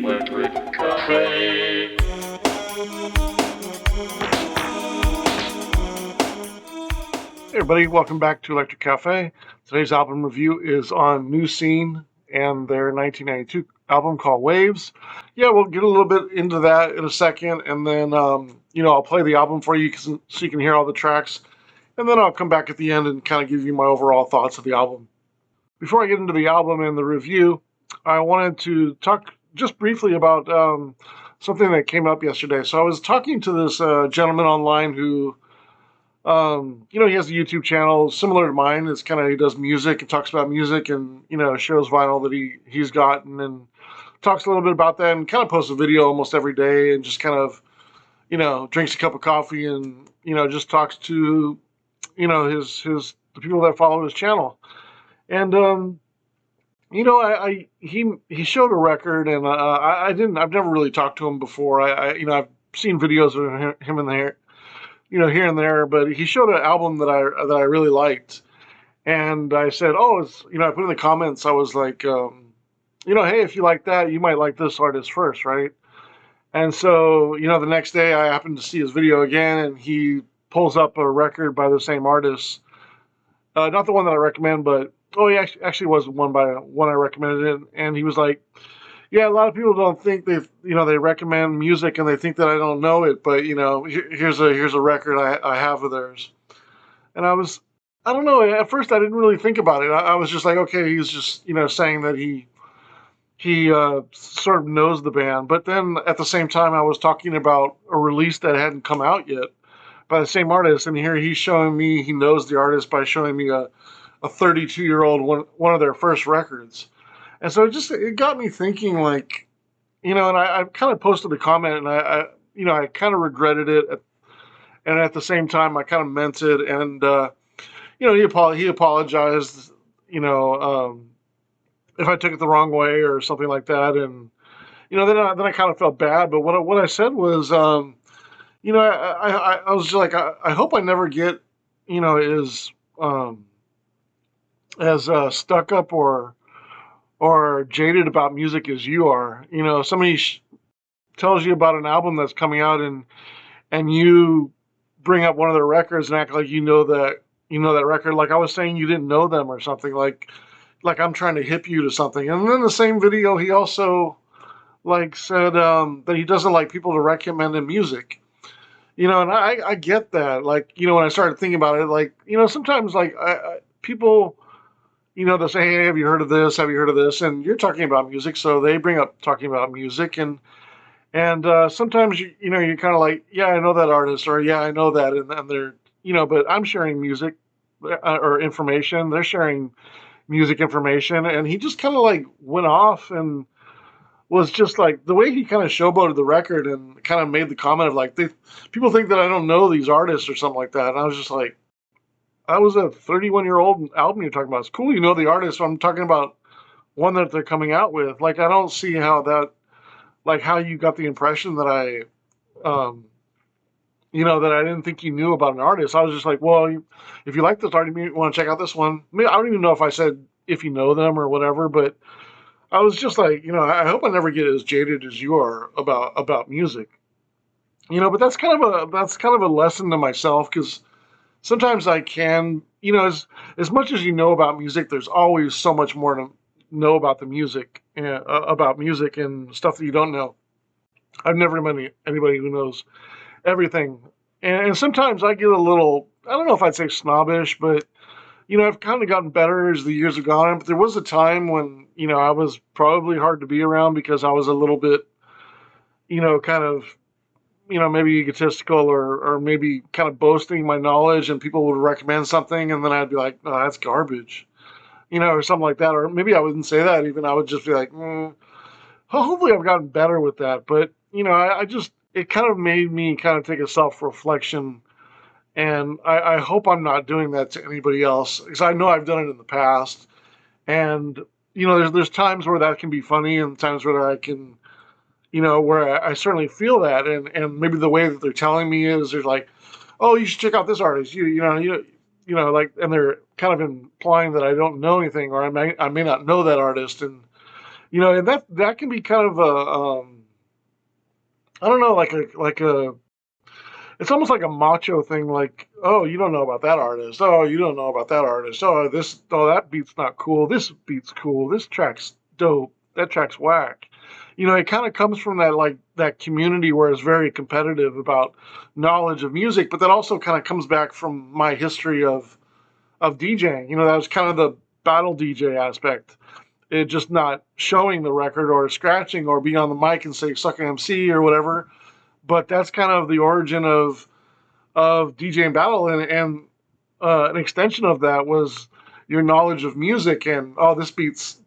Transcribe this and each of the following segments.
Electric Cafe. Hey everybody, welcome back to Electric Cafe. Today's album review is on New Scene and their 1992 album called Waves. Yeah, we'll get a little bit into that in a second, and then I'll play the album for you so you can hear all the tracks, and then I'll come back at the end and kind of give you my overall thoughts of the album. Before I get into the album and the review, I wanted to talk just briefly about something that came up yesterday. So I was talking to this gentleman online who he has a YouTube channel similar to mine. It's kind of, he does music and talks about music and, shows vinyl that he's gotten and talks a little bit about that and kind of posts a video almost every day and just kind of, drinks a cup of coffee and, just talks to, the people that follow his channel. And, he showed a record and I've never really talked to him before. I've seen videos of him in there, here and there, but he showed an album that I really liked, and I said, "Oh, I put in the comments, I was like, hey, if you like that, you might like this artist first, right?" And so, the next day I happened to see his video again, and he pulls up a record by the same artist, not the one that I recommend, but he actually was one I recommended, and he was like, yeah, a lot of people don't think they recommend music and they think that I don't know it, but here's a record I have of theirs. And I don't know, at first I didn't really think about it. I was just like, okay, he's just, saying that he sort of knows the band. But then at the same time, I was talking about a release that hadn't come out yet by the same artist. And here he's showing me he knows the artist by showing me a 32-year-old one of their first records. And so it got me thinking, like, and I kind of posted a comment, and I kind of regretted it, and at the same time I kind of meant it, and he apologized, if I took it the wrong way or something like that, and then I kind of felt bad, but what I said was, I was just like, I hope I never get, as stuck up or jaded about music as you are. Somebody tells you about an album that's coming out and you bring up one of their records and act like that record. Like I was saying, you didn't know them or something, like I'm trying to hip you to something. And then the same video, he also said that he doesn't like people to recommend him music. And I get that. When I started thinking about it, sometimes people, they'll say, hey, have you heard of this? Have you heard of this? And you're talking about music, so they bring up talking about music. And sometimes, you're kind of like, yeah, I know that artist, or yeah, I know that. And they're, but I'm sharing music or information. They're sharing music information. And he just kind of went off and was just the way he kind of showboated the record and kind of made the comment of people think that I don't know these artists or something like that. And I was just like, I was a 31-year-old album you're talking about. It's cool, the artist. I'm talking about one that they're coming out with. I don't see how that, how you got the impression that that I didn't think you knew about an artist. I was just like, well, if you like this artist, you want to check out this one. I don't even know if I said if you know them or whatever, but I was just like, I hope I never get as jaded as you are about music. But that's kind of a lesson to myself, because sometimes I can, as much as you know about music, there's always so much more to know about the music, about music and stuff that you don't know. I've never met anybody who knows everything. And sometimes I get a little, I don't know if I'd say snobbish, but, I've kind of gotten better as the years have gone on. But there was a time when, I was probably hard to be around because I was a little bit, kind of, maybe egotistical or maybe kind of boasting my knowledge, and people would recommend something and then I'd be like, oh, that's garbage, or something like that. Or maybe I wouldn't say that even. I would just be like, hopefully I've gotten better with that. But, it kind of made me kind of take a self-reflection, and I hope I'm not doing that to anybody else, because I know I've done it in the past. And, there's times where that can be funny and times where I can, where I certainly feel that, and maybe the way that they're telling me is they're like, oh, you should check out this artist, and they're kind of implying that I don't know anything, or I may not know that artist, and And that can be kind of I don't know, like a it's almost like a macho thing, like, oh, you don't know about that artist. Oh, you don't know about that artist. Oh, that beat's not cool. This beat's cool. This track's dope. That track's whack. It kind of comes from that, like, that community where it's very competitive about knowledge of music, but that also kind of comes back from my history of DJing. That was kind of the battle DJ aspect. It just not showing the record or scratching or being on the mic and say suck an MC or whatever. But that's kind of the origin of DJ and battle, and an extension of that was your knowledge of music, and oh, this beat's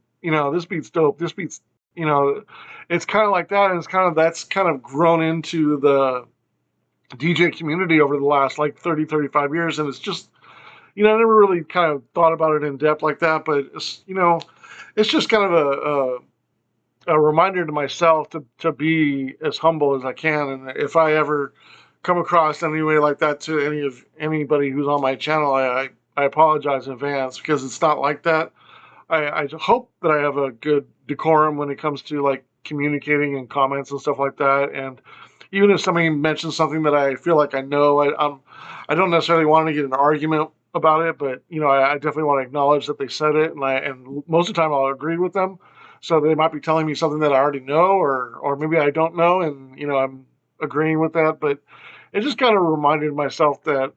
dope, this beat's you know it's kind of like that, and that's kind of grown into the DJ community over the last like 30, 35 years, and it's just I never really kind of thought about it in depth like that, but it's just kind of a reminder to myself to be as humble as I can. And if I ever come across any way like that to anybody who's on my channel, I apologize in advance, because it's not like that. I hope that I have a good decorum when it comes to like communicating and comments and stuff like that. And even if somebody mentions something that I feel like I know, I don't necessarily want to get an argument about it, but I definitely want to acknowledge that they said it, and most of the time I'll agree with them. So they might be telling me something that I already know, or maybe I don't know, and I'm agreeing with that. But it just kind of reminded myself that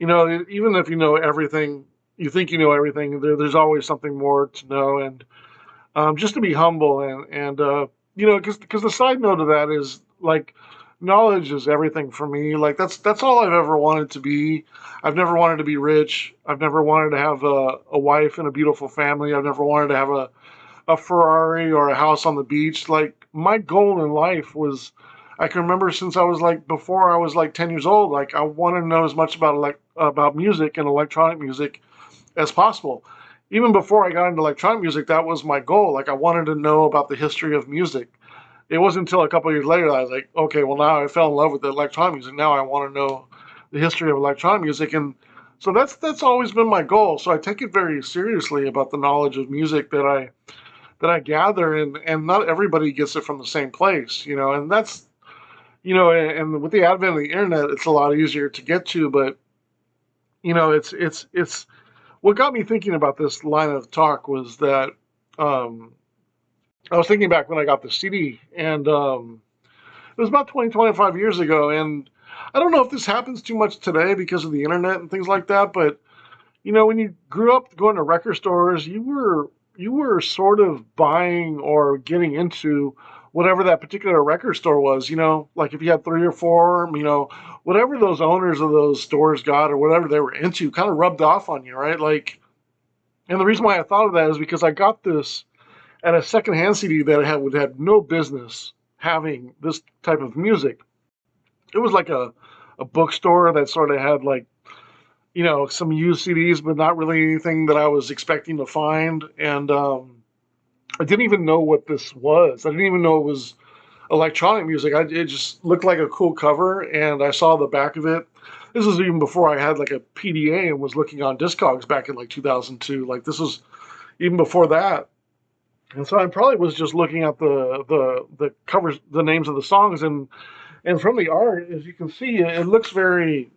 even if you know everything, you think you know everything, there's always something more to know, and just to be humble, and because the side note of that is like knowledge is everything for me. Like that's all I've ever wanted to be. I've never wanted to be rich. I've never wanted to have a wife and a beautiful family. I've never wanted to have a Ferrari or a house on the beach. Like my goal in life was, I can remember since I was like before I was like 10 years old. Like I wanted to know as much about music and electronic music as possible. Even before I got into electronic music, that was my goal. Like I wanted to know about the history of music. It wasn't until a couple of years later that I was like, okay, well now I fell in love with the electronic music. Now I want to know the history of electronic music, and so that's always been my goal. So I take it very seriously about the knowledge of music that I gather, and not everybody gets it from the same place, and that's and with the advent of the internet, it's a lot easier to get to, but it's what got me thinking about this line of talk was that um, I was thinking back when I got the CD, and it was about 20, 25 years ago, and I don't know if this happens too much today because of the internet and things like that, but when you grew up going to record stores, you were sort of buying or getting into whatever that particular record store was. Like if you had three or four, whatever those owners of those stores got or whatever they were into, kind of rubbed off on you, right? Like, and the reason why I thought of that is because I got this at a secondhand CD that would have no business having this type of music. It was like a bookstore that sort of had like some used CDs, but not really anything that I was expecting to find. And I didn't even know what this was. I didn't even know it was electronic music. It just looked like a cool cover, and I saw the back of it. This was even before I had like a PDA and was looking on Discogs back in like 2002. Like this was even before that. And so I probably was just looking at the covers, the names of the songs, and from the art, as you can see, it looks very,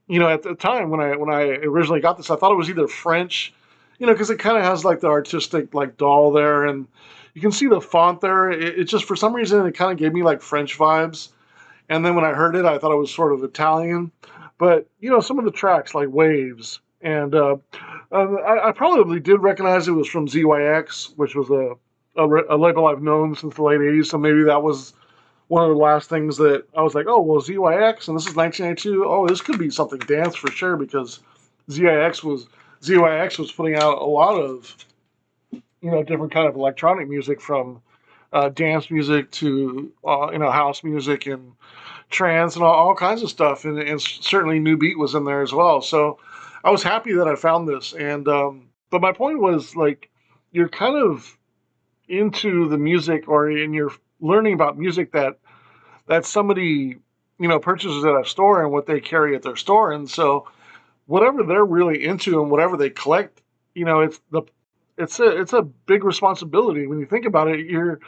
at the time when I originally got this, I thought it was either French, because it kind of has like the artistic like doll there, and you can see the font there. It just, for some reason, it kind of gave me like French vibes. And then when I heard it, I thought it was sort of Italian. But some of the tracks like Waves, and I probably did recognize it was from ZYX, which was a label I've known since the late '80s. So maybe that was one of the last things that I was like, oh, well, ZYX, and this is 1992. Oh, this could be something dance for sure, because ZYX was putting out a lot of different kind of electronic music, from dance music to house music and trance and all kinds of stuff, and certainly New Beat was in there as well. So I was happy that I found this, and but my point was, like, you're kind of into the music, or in you're learning about music that somebody purchases at a store and what they carry at their store, and so whatever they're really into and whatever they collect, it's it's a big responsibility when you think about it.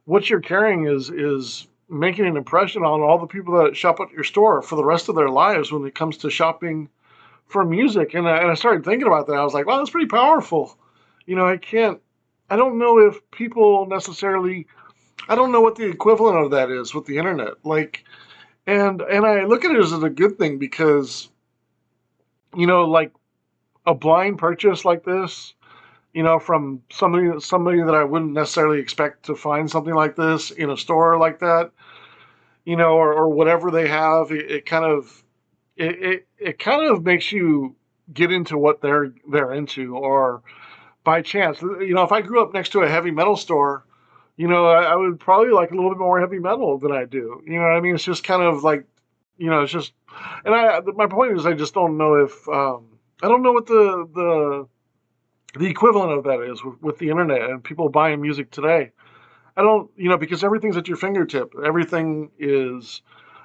What you're carrying is making an impression on all the people that shop at your store for the rest of their lives when it comes to shopping for music. And I started thinking about that. I was like, wow, that's pretty powerful. I can't. I don't know if people necessarily. I don't know what the equivalent of that is with the internet. And I look at it as a good thing because like a blind purchase like this, from somebody that I wouldn't necessarily expect to find something like this in a store like that, or whatever they have. It kind of makes you get into what they're into, or by chance, if I grew up next to a heavy metal store, I would probably like a little bit more heavy metal than I do. You know what I mean? It's just kind of like, it's just, and my point is, I just don't know if, I don't know what the equivalent of that is with the internet and people buying music today. I don't, because everything's at your fingertip. Everything is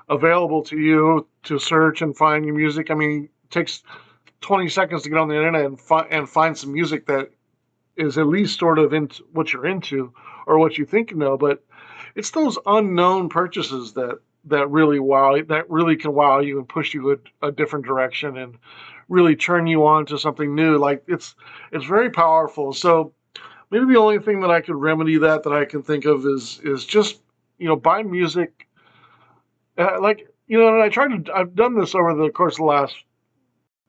available to you to search and find your music. I mean, it takes 20 seconds to get on the internet and find some music that is at least sort of into what you're into or what you think you know. But it's those unknown purchases that really can wow you and push you a different direction and really turn you on to something new. Like it's very powerful. So maybe the only thing that I could remedy that I can think of is just buy music. And I've done this over the course of the last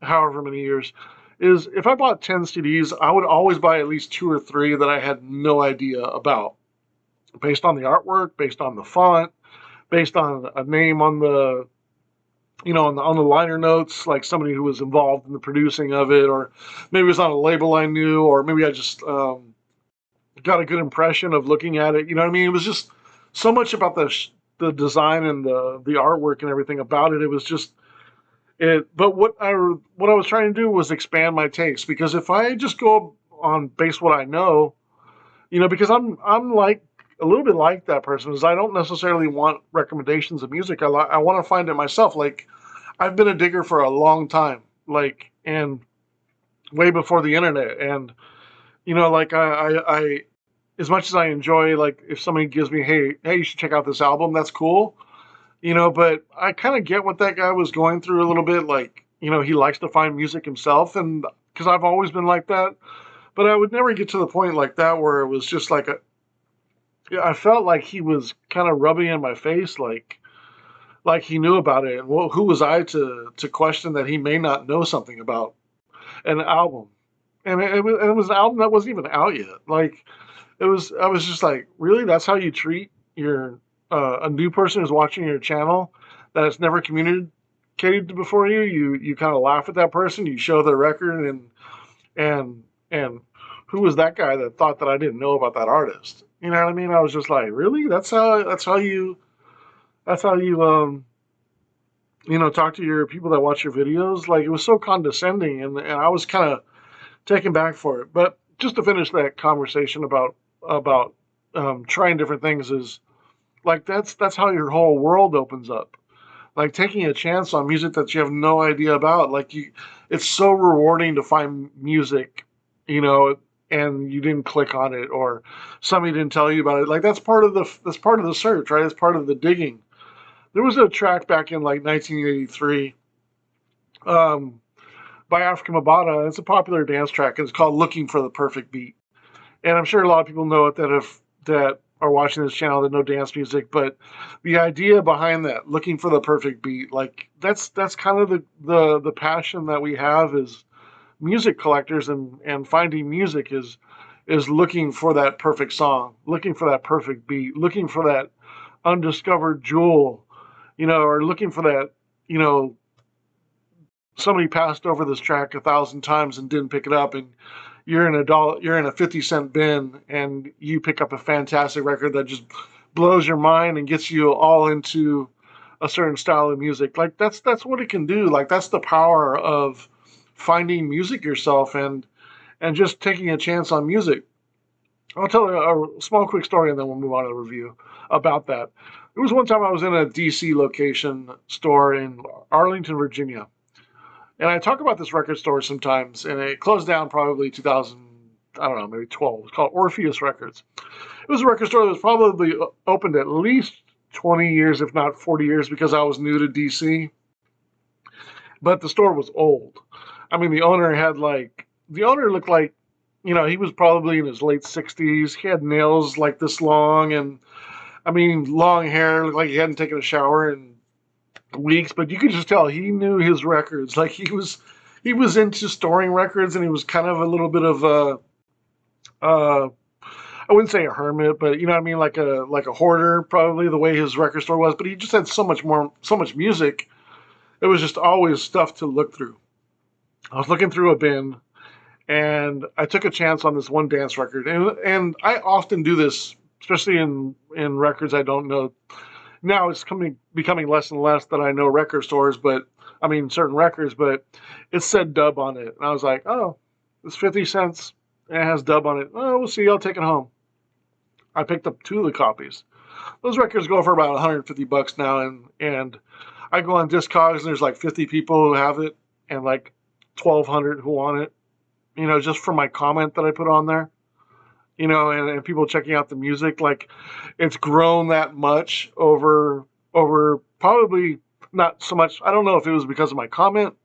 however many years. Is if I bought 10 CDs, I would always buy at least two or three that I had no idea about, based on the artwork, based on the font, based on a name on the on the liner notes, like somebody who was involved in the producing of it, or maybe it was on a label I knew, or maybe I just got a good impression of looking at it. You know what I mean? It was just so much about the design and the artwork and everything about it. It was just it. But what I was trying to do was expand my taste, because if I just go on base what I know, because I'm like a little bit like that person, is I don't necessarily want recommendations of music. I want to find it myself. Like, I've been a digger for a long time, like, and way before the internet. And like I as much as I enjoy, like, if somebody gives me, hey, you should check out this album, that's cool. But I kind of get what that guy was going through a little bit. Like, he likes to find music himself, and because I've always been like that. But I would never get to the point like that where it was just like yeah, I felt like he was kind of rubbing in my face, like he knew about it. And well, who was I to question that he may not know something about an album? And it was an album that wasn't even out yet. Like, I was just like, really? That's how you treat your a new person who's watching your channel that has never communicated before you? You kind of laugh at that person. You show their record, and who was that guy that thought that I didn't know about that artist? You know what I mean? I was just like, really? That's how you talk to your people that watch your videos? Like, it was so condescending, and I was kind of taken back for it. But just to finish that conversation about trying different things, is like, that's how your whole world opens up. Like, taking a chance on music that you have no idea about. Like, it's so rewarding to find music, and you didn't click on it, or somebody didn't tell you about it. Like, that's part of the search, right? It's part of the digging. There was a track back in like 1983, um, by Afrika Bambaataa. It's a popular dance track, and it's called "Looking for the Perfect Beat." And I'm sure a lot of people know it that are watching this channel that know dance music. But the idea behind that, looking for the perfect beat, like, that's kind of the passion that we have as music collectors, and finding music is looking for that perfect song, looking for that perfect beat, looking for that undiscovered jewel, or looking for that, somebody passed over this track 1,000 times and didn't pick it up, and you're in a 50-cent bin, and you pick up a fantastic record that just blows your mind and gets you all into a certain style of music. Like, that's what it can do. Like, that's the power of finding music yourself, and just taking a chance on music. I'll tell a small quick story, and then we'll move on to the review about that. There was one time I was in a DC location store in Arlington, Virginia. And I talk about this record store sometimes, and it closed down probably 2000, I don't know, maybe 12. It's called Orpheus Records. It was a record store that was probably opened at least 20 years, if not 40 years, because I was new to DC. But the store was old. I mean, the owner looked like, he was probably in his late 60s. He had nails like this long, and I mean, long hair, looked like he hadn't taken a shower in weeks, but you could just tell he knew his records. Like he was into storing records, and he was kind of a little bit of a, uh, I wouldn't say a hermit, but you know what I mean, like a hoarder, probably the way his record store was. But he just had so much music. It was just always stuff to look through. I was looking through a bin, and I took a chance on this one dance record, and I often do this, especially in records I don't know. Now it's becoming less and less that I know record stores, but I mean certain records, but it said dub on it, and I was like, oh, it's 50 cents. And it has dub on it. Oh, we'll see. I'll take it home. I picked up two of the copies. Those records go for about 150 bucks now, and I go on Discogs, and there's like 50 people who have it, and like 1,200 who want it. Just for my comment that I put on there. And people checking out the music, like it's grown that much over probably not so much. I don't know if it was because of my comment,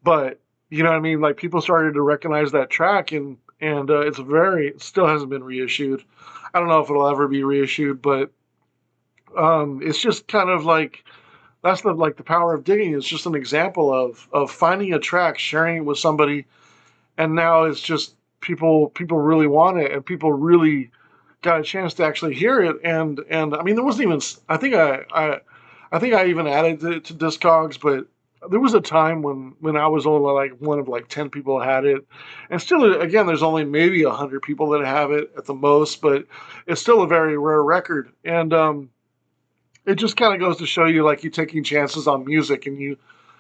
but you know what I mean. Like people started to recognize that track, and it still hasn't been reissued. I don't know if it'll ever be reissued, but it's just kind of like that's the power of digging. It's just an example of finding a track, sharing it with somebody, and now it's just people really want it, and people really got a chance to actually hear it. And I mean, there wasn't even. I think I even added it to Discogs, but there was a time when I was only like one of like 10 people had it, and still, again, there's only maybe 100 people that have it at the most, but it's still a very rare record, and it just kind of goes to show you, like, you taking chances on music, and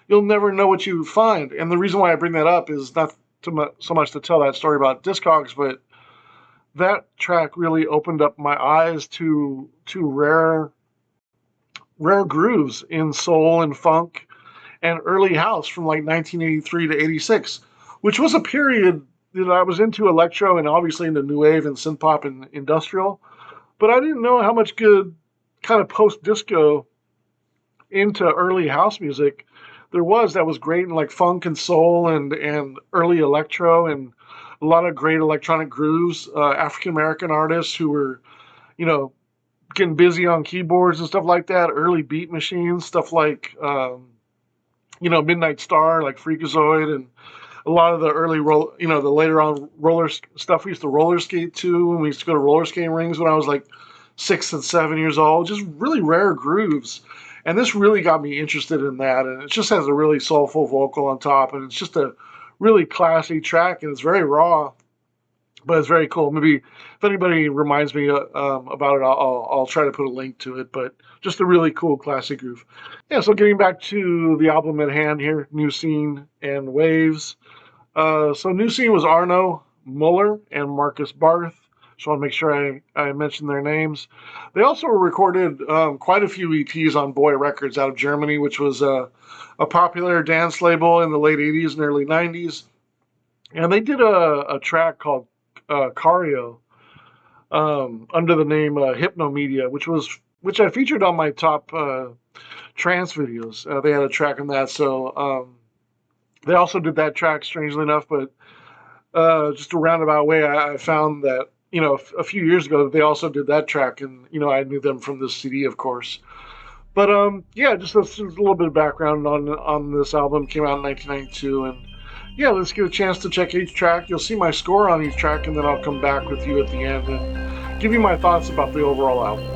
you'll never know what you find. And the reason why I bring that up is not so much to tell that story about Discogs, but that track really opened up my eyes to rare grooves in soul and funk and early house from like 1983 to 86, which was a period that I was into electro and obviously into new wave and synth pop and industrial, but I didn't know how much good kind of post disco into early house music there was that was great in like funk and soul and early electro and a lot of great electronic grooves, African American artists who were, you know, getting busy on keyboards and stuff like that, early beat machines, stuff like, Midnight Star, like Freakazoid, and a lot of the early the later on roller stuff we used to roller skate to, and we used to go to roller skating rings when I was like 6 and 7 years old. Just really rare grooves, and this really got me interested in that. And it just has a really soulful vocal on top, and it's just a really classy track, and it's very raw, but it's very cool. Maybe if anybody reminds me about it, I'll try to put a link to it. But just a really cool classic groove. Yeah. So getting back to the album at hand here, New Scene and Waves. So New Scene was Arno Muller and Marcus Barth. Just want to make sure I mention their names. They also recorded quite a few EPs on Boy Records out of Germany, which was a popular dance label in the late 80s and early 90s. And they did a track called Cario under the name Hypnomedia, which I featured on my top trance videos. They had a track on that. So they also did that track, strangely enough, but just a roundabout way, I found that, a few years ago, they also did that track, and, I knew them from this CD, of course. But, just a little bit of background on this album. Came out in 1992, and, yeah, let's get a chance to check each track. You'll see my score on each track, and then I'll come back with you at the end and give you my thoughts about the overall album.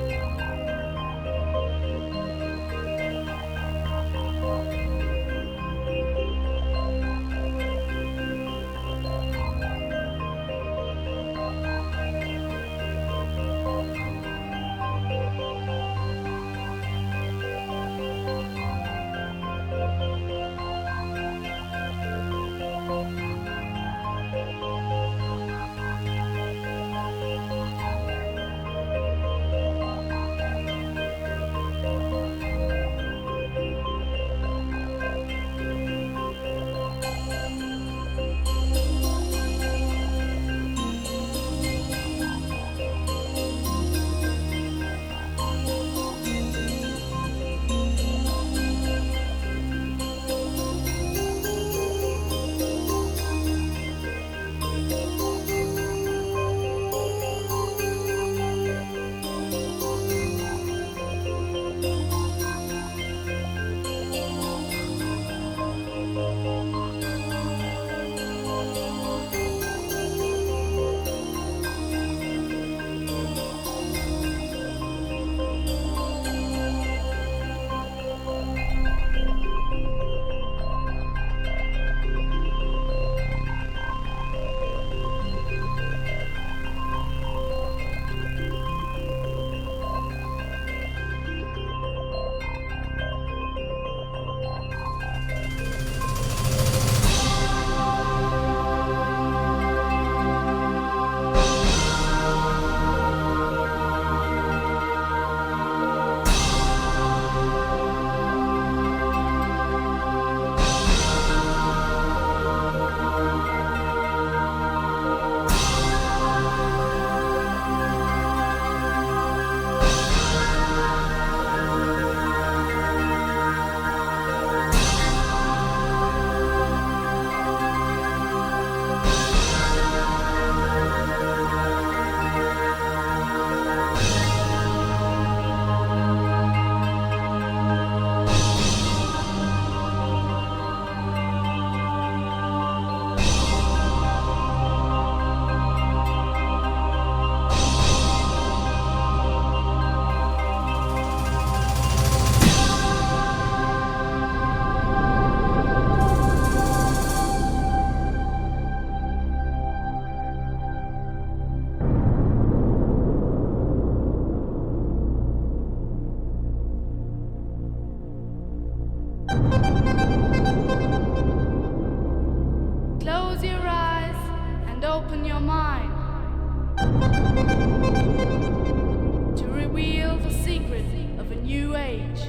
age.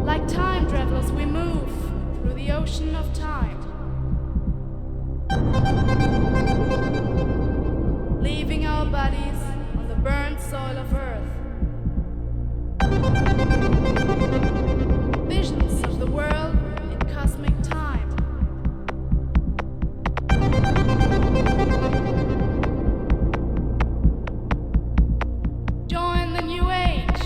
Like time travelers, we move through the ocean of time, leaving our bodies on the burnt soil of earth. Visions of the world in cosmic time. Join the new age.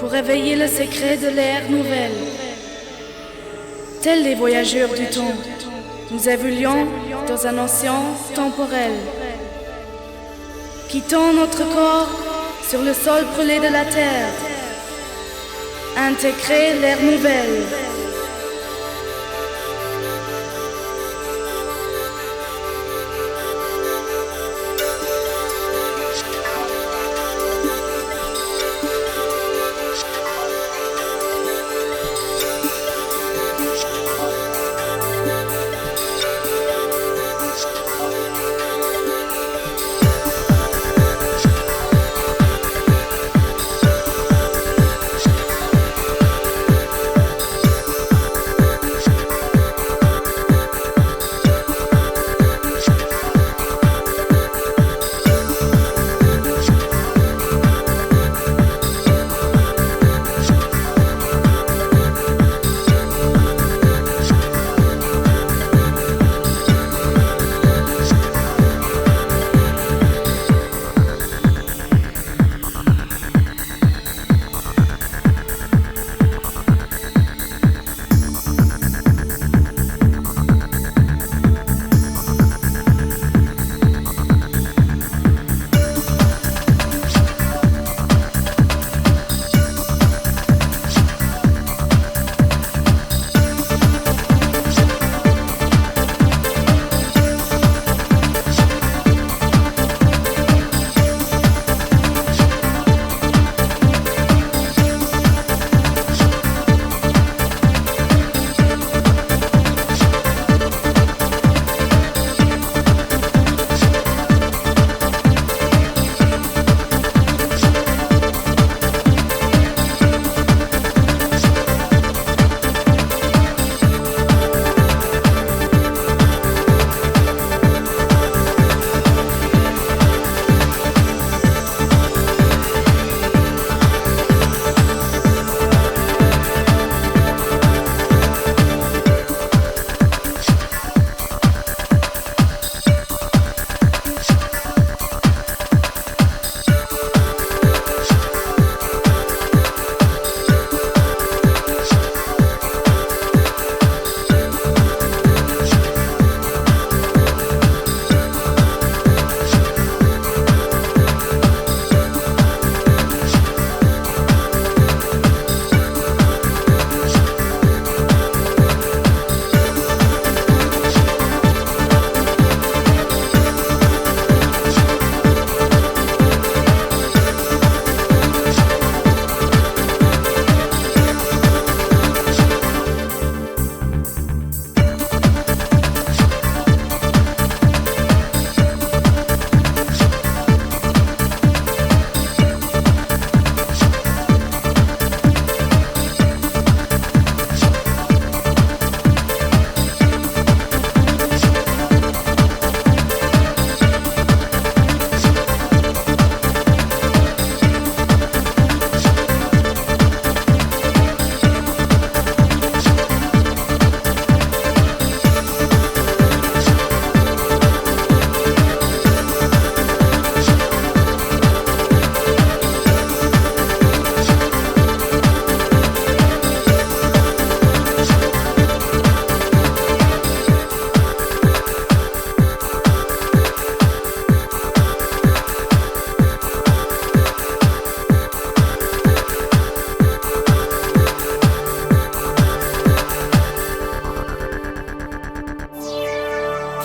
pour réveiller le secret de l'ère nouvelle. Tels les voyageurs du temps, nous évoluons dans un océan temporel. Quittons notre corps sur le sol brûlé de la terre. Intégrer l'ère nouvelle.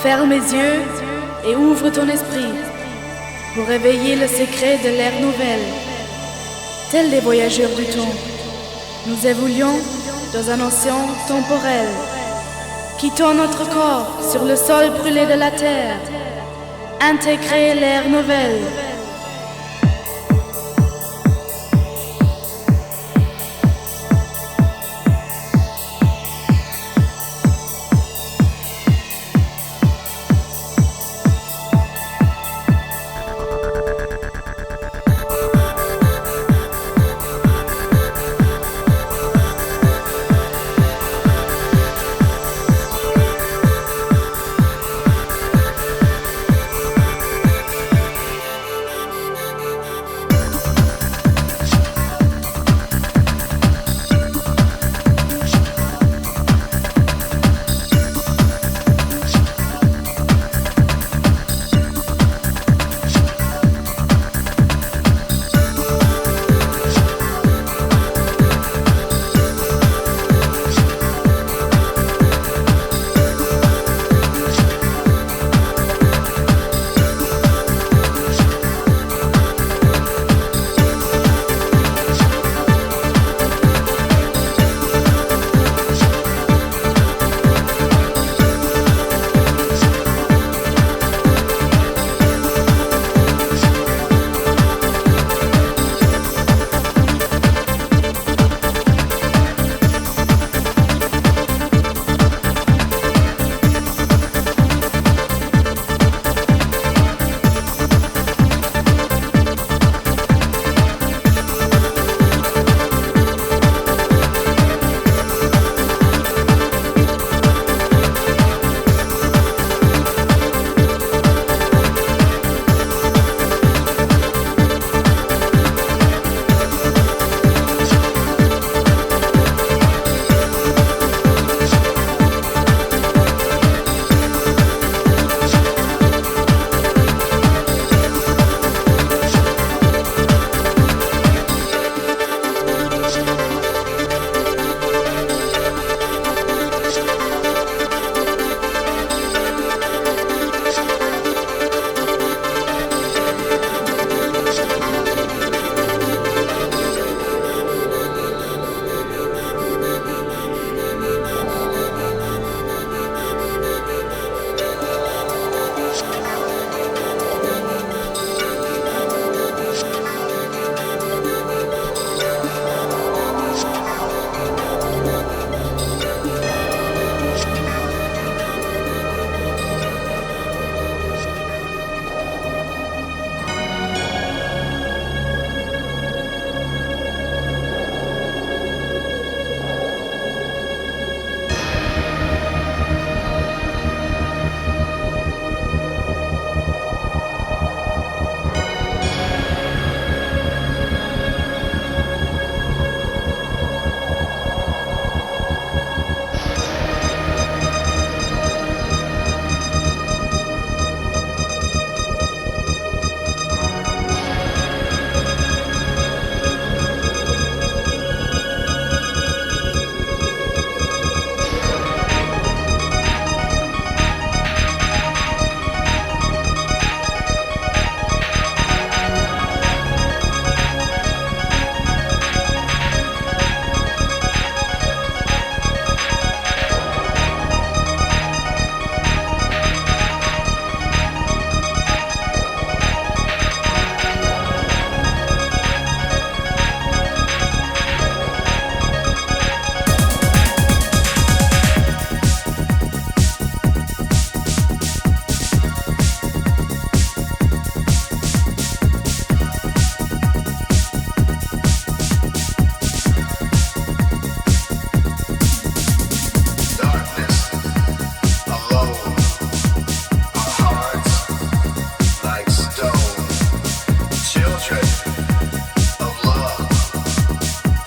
Ferme les yeux et ouvre ton esprit pour réveiller le secret de l'ère nouvelle. Tels les voyageurs du temps, nous évoluons dans un océan temporel. Quittons notre corps sur le sol brûlé de la terre. Intégrer l'ère nouvelle.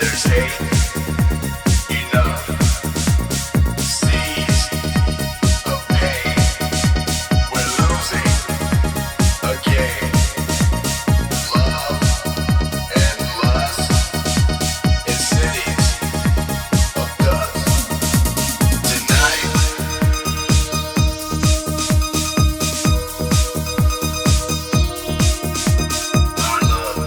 There's hate enough seas of pain. We're losing again. Love and lust in cities of dust. Tonight, our love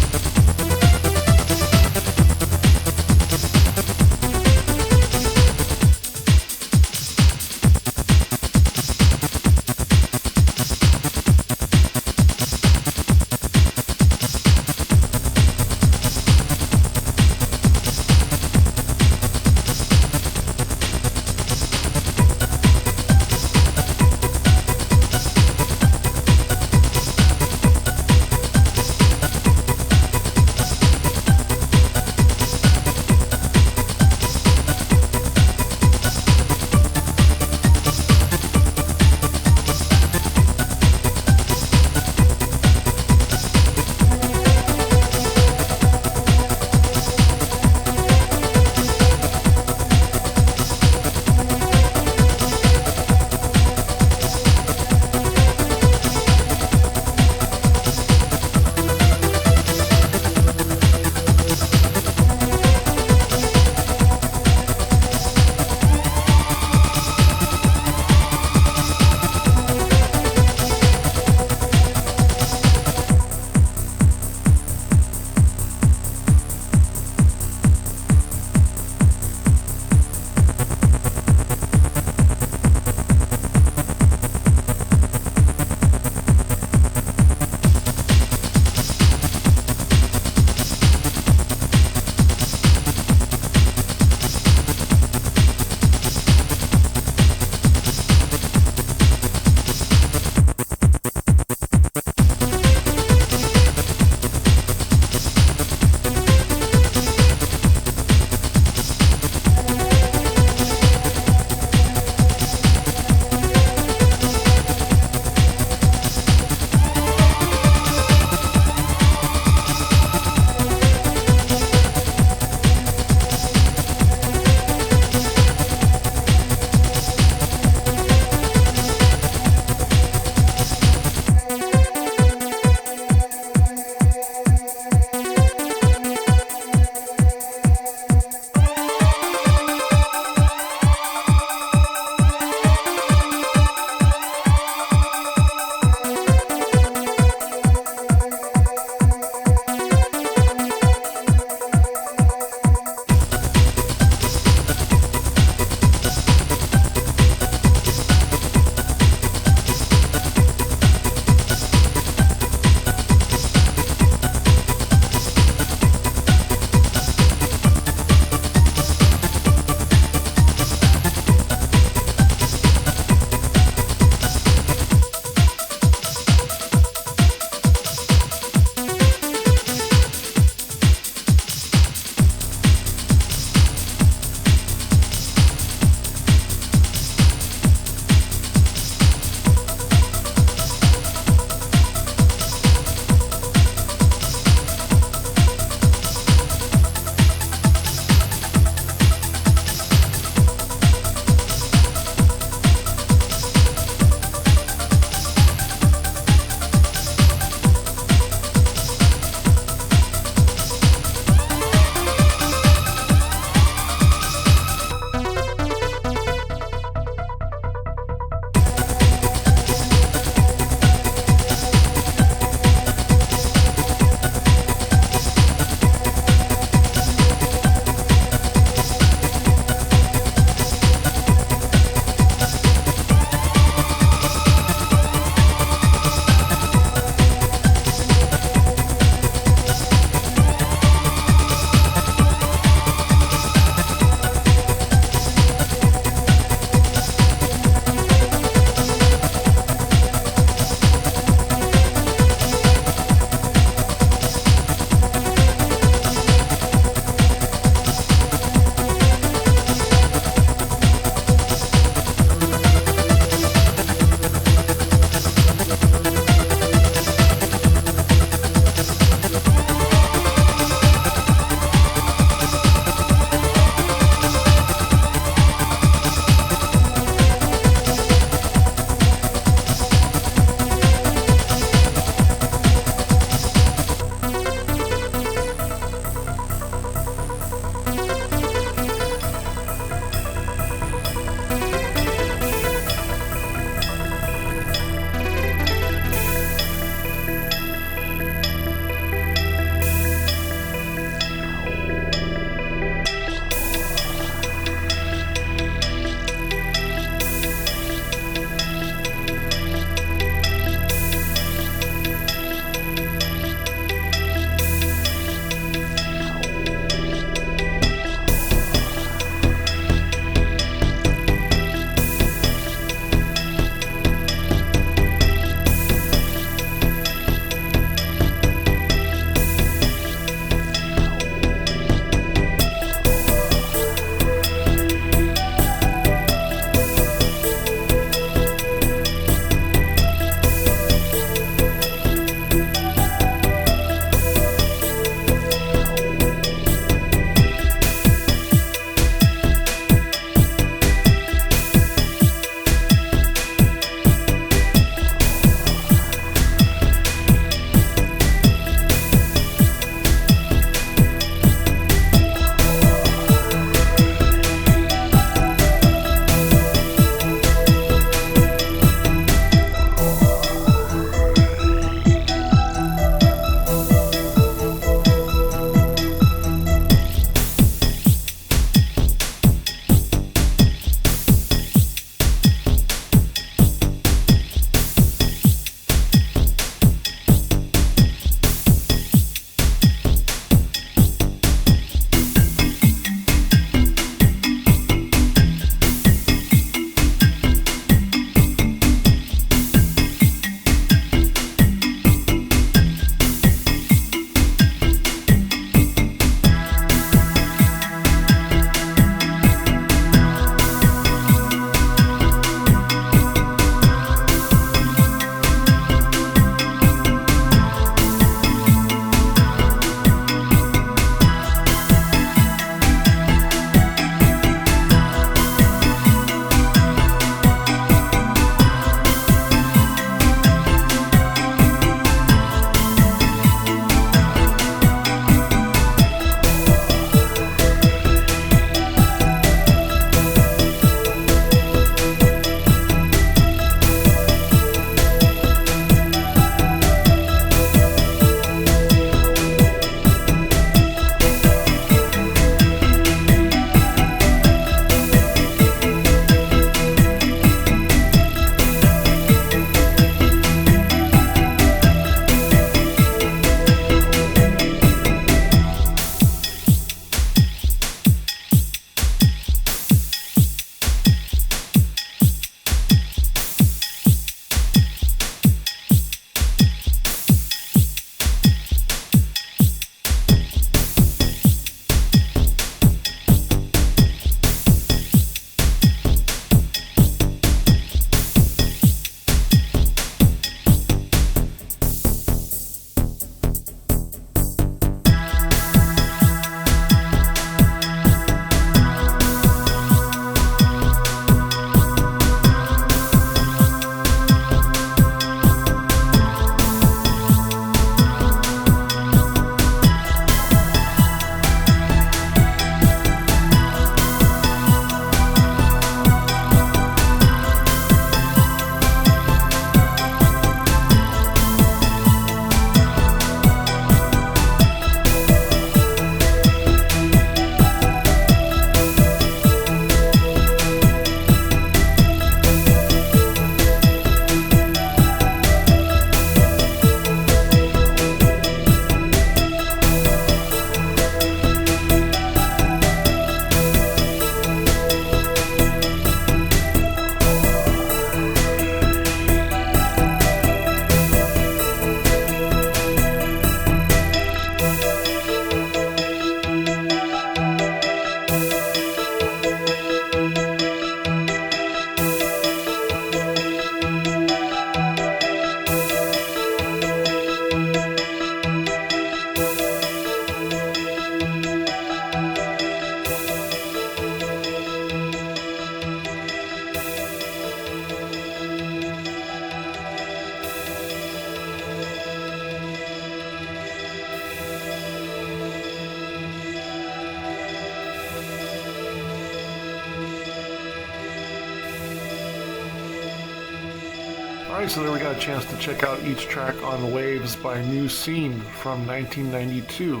Alright, so there we got a chance to check out each track on Waves by New Scene from 1992.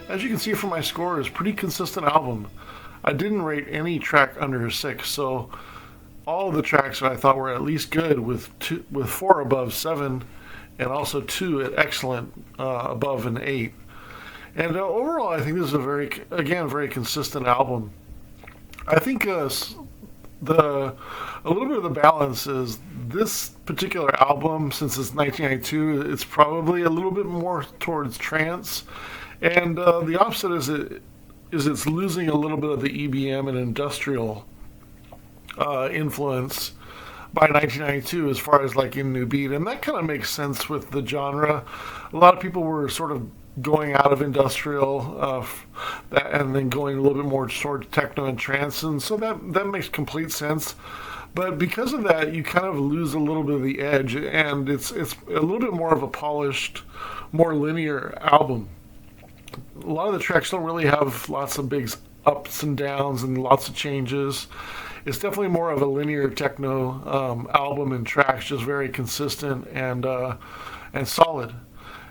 As you can see from my score, it's a pretty consistent album. I didn't rate any track under a 6, so all of the tracks I thought were at least good, with 4 above 7, and also 2 at excellent above an 8. And overall, I think this is a very consistent album. I think a little bit of the balance is this particular album, since it's 1992, it's probably a little bit more towards trance, and the opposite is it's losing a little bit of the EBM and industrial influence by 1992 as far as like in New Beat, and that kind of makes sense with the genre. A lot of people were sort of going out of industrial and then going a little bit more toward techno and trance, and so that makes complete sense. But because of that, you kind of lose a little bit of the edge, and it's a little bit more of a polished, more linear album. A lot of the tracks don't really have lots of big ups and downs and lots of changes. It's definitely more of a linear techno album, and tracks just very consistent and solid.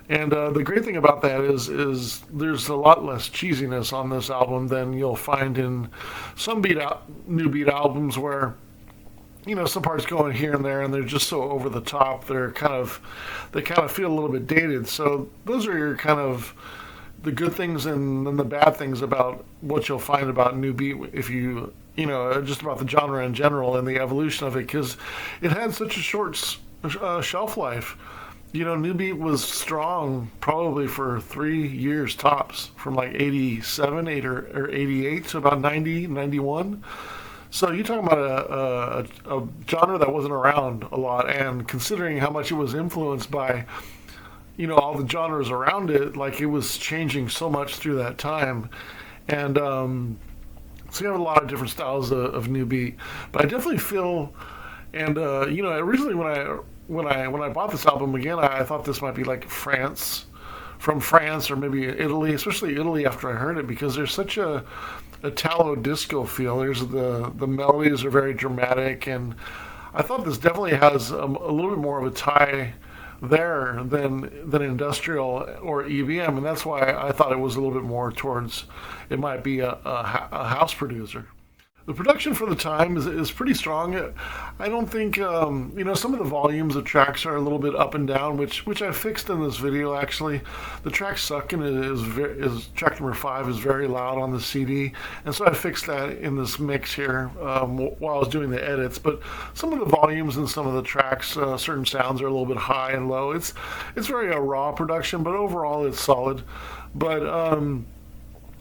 And the great thing about that is there's a lot less cheesiness on this album than you'll find in some new beat albums, where some parts go in here and there and they're just so over the top. They kind of feel a little bit dated. So those are your kind of the good things and then the bad things about what you'll find about new beat, if you just about the genre in general and the evolution of it, because it had such a short shelf life. New Beat was strong probably for 3 years tops, from like 87, 8 or 88 to about 90, 91. So you're talking about a genre that wasn't around a lot, and considering how much it was influenced by, all the genres around it, like it was changing so much through that time. And so you have a lot of different styles of New Beat. But I definitely feel, and originally when I bought this album again, I thought this might be like from France or maybe Italy, especially Italy after I heard it, because there's such a Italo disco feel. There's the melodies are very dramatic, and I thought this definitely has a little bit more of a tie there than industrial or EBM, and that's why I thought it was a little bit more towards, it might be a house producer. The production for the time is pretty strong. I don't think, some of the volumes of tracks are a little bit up and down, which I fixed in this video, actually. The track Suckin' is track number 5 is very loud on the CD, and so I fixed that in this mix here while I was doing the edits. But some of the volumes in some of the tracks, certain sounds are a little bit high and low. It's very raw production, but overall it's solid. But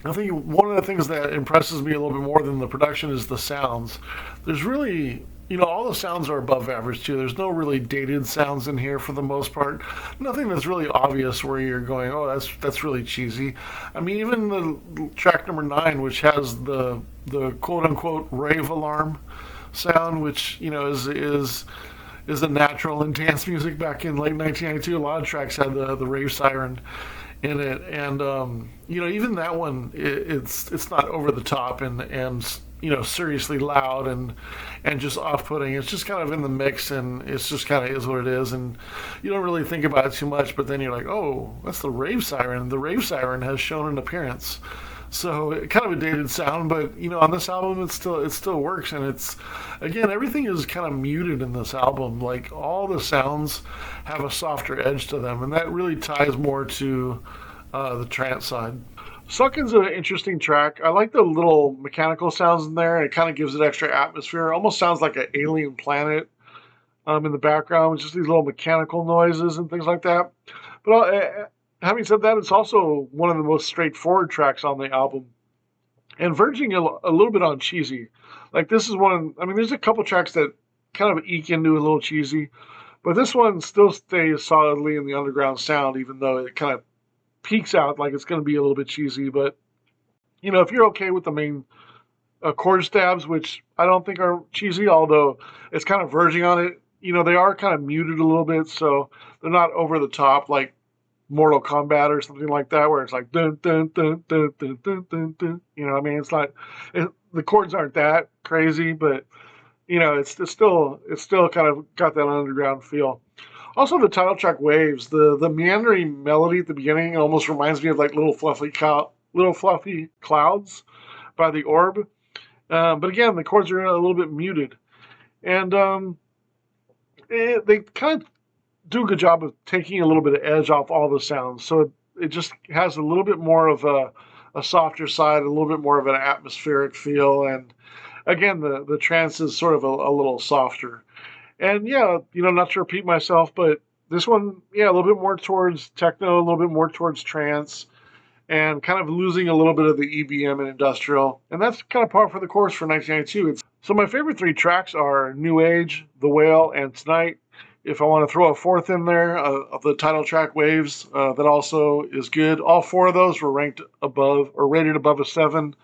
I think one of the things that impresses me a little bit more than the production is the sounds. There's really, all the sounds are above average too. There's no really dated sounds in here for the most part. Nothing that's really obvious where you're going, oh, that's really cheesy. I mean, even the track number 9, which has the quote unquote rave alarm sound, which is a natural in dance music back in late 1992. A lot of tracks had the rave siren in it, and even that one, it's not over the top and seriously loud and just off-putting. It's just kind of in the mix, and it's just kind of is what it is, and you don't really think about it too much. But then you're like, oh, that's the rave siren. The rave siren has shown an appearance. So kind of a dated sound, but on this album it still works, and it's, again, everything is kind of muted in this album. Like, all the sounds have a softer edge to them, and that really ties more to the trance side. Suckin's an interesting track. I like the little mechanical sounds in there, and it kind of gives it extra atmosphere. It almost sounds like an alien planet in the background, just these little mechanical noises and things like that. But having said that, it's also one of the most straightforward tracks on the album, and verging a little bit on cheesy. Like, this is one, there's a couple tracks that kind of eke into a little cheesy, but this one still stays solidly in the underground sound, even though it kind of peaks out like it's going to be a little bit cheesy. But, if you're okay with the main chord stabs, which I don't think are cheesy, although it's kind of verging on it, they are kind of muted a little bit, so they're not over the top like Mortal Kombat or something like that, where it's like dun dun dun dun dun dun dun dun. It's not, the chords aren't that crazy, but you know, it's still kind of got that underground feel. Also, the title track Waves, the meandering melody at the beginning almost reminds me of like little fluffy clouds by the Orb. But again, the chords are a little bit muted, and they kind of do a good job of taking a little bit of edge off all the sounds. So it just has a little bit more of a softer side, a little bit more of an atmospheric feel, and again, the trance is sort of a little softer. And yeah, you know, not to repeat myself, but this one, yeah, a little bit more towards techno, a little bit more towards trance, and kind of losing a little bit of the EBM and industrial. And that's kind of par for the course for 1992. So my favorite three tracks are New Age, The Whale, and Tonight. If I want to throw a fourth in there, of the title track Waves, that also is good. All four of those were ranked above or rated above a 7,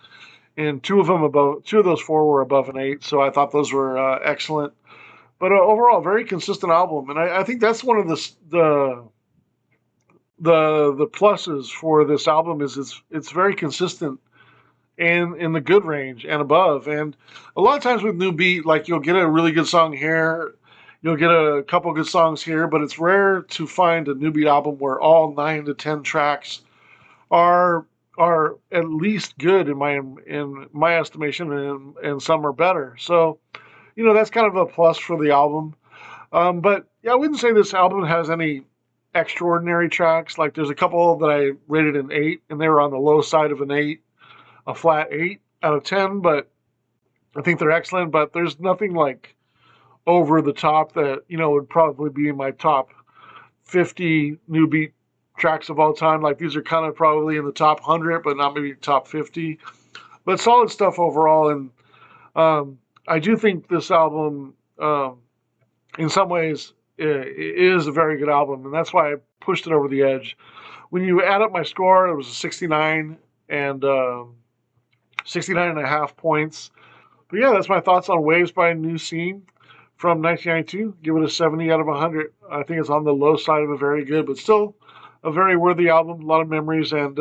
and two of those four were above an 8. So I thought those were excellent. But overall, very consistent album, and I think that's one of the pluses for this album is it's very consistent and in the good range and above. And a lot of times with New Beat, like you'll get a really good song here, you'll get a couple good songs here, but it's rare to find a New Beat album where all 9 to 10 tracks are at least good in my estimation, and some are better. So, you know, that's kind of a plus for the album. But yeah, I wouldn't say this album has any extraordinary tracks. Like there's a couple that I rated an 8, and they were on the low side of an 8, a flat 8 out of 10. But I think they're excellent. But there's nothing like over the top that, you know, would probably be in my top 50 New Beat tracks of all time. Like these are kind of probably in the top 100, but not maybe top 50. But solid stuff overall. And I do think this album, in some ways, is a very good album, and that's why I pushed it over the edge. When you add up my score, it was a 69 and 69 and a half points. But yeah, that's my thoughts on Waves by New Scene from 1992. Give it a 70 out of 100. I think it's on the low side of a very good, but still a very worthy album. A lot of memories and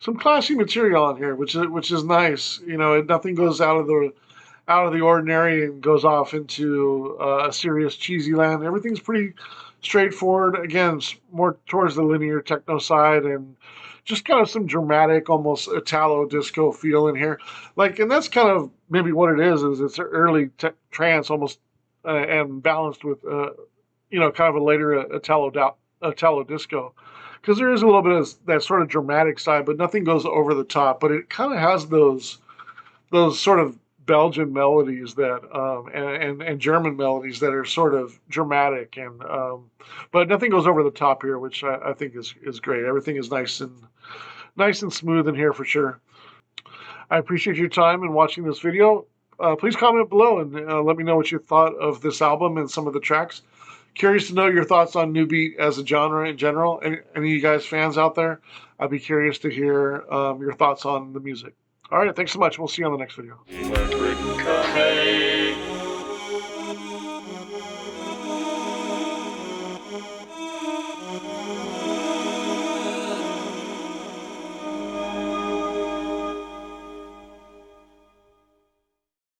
some classy material on here, which is nice. You know, nothing goes out of the ordinary and goes off into a serious cheesy land. Everything's pretty straightforward. Again, more towards the linear techno side, and just kind of some dramatic, almost Italo disco feel in here. Like, and that's kind of maybe what it is it's early trance almost, and balanced with, you know, kind of a later Italo disco. Because there is a little bit of that sort of dramatic side, but nothing goes over the top. But it kind of has those sort of Belgian melodies that and German melodies that are sort of dramatic, and but nothing goes over the top here, which I think is great. Everything is nice and smooth in here for sure. I appreciate your time in watching this video. Please comment below and let me know what you thought of this album and some of the tracks. Curious to know your thoughts on New Beat as a genre in general. Any of you guys fans out there? I'd be curious to hear your thoughts on the music. All right, thanks so much. We'll see you on the next video. Electric Cafe.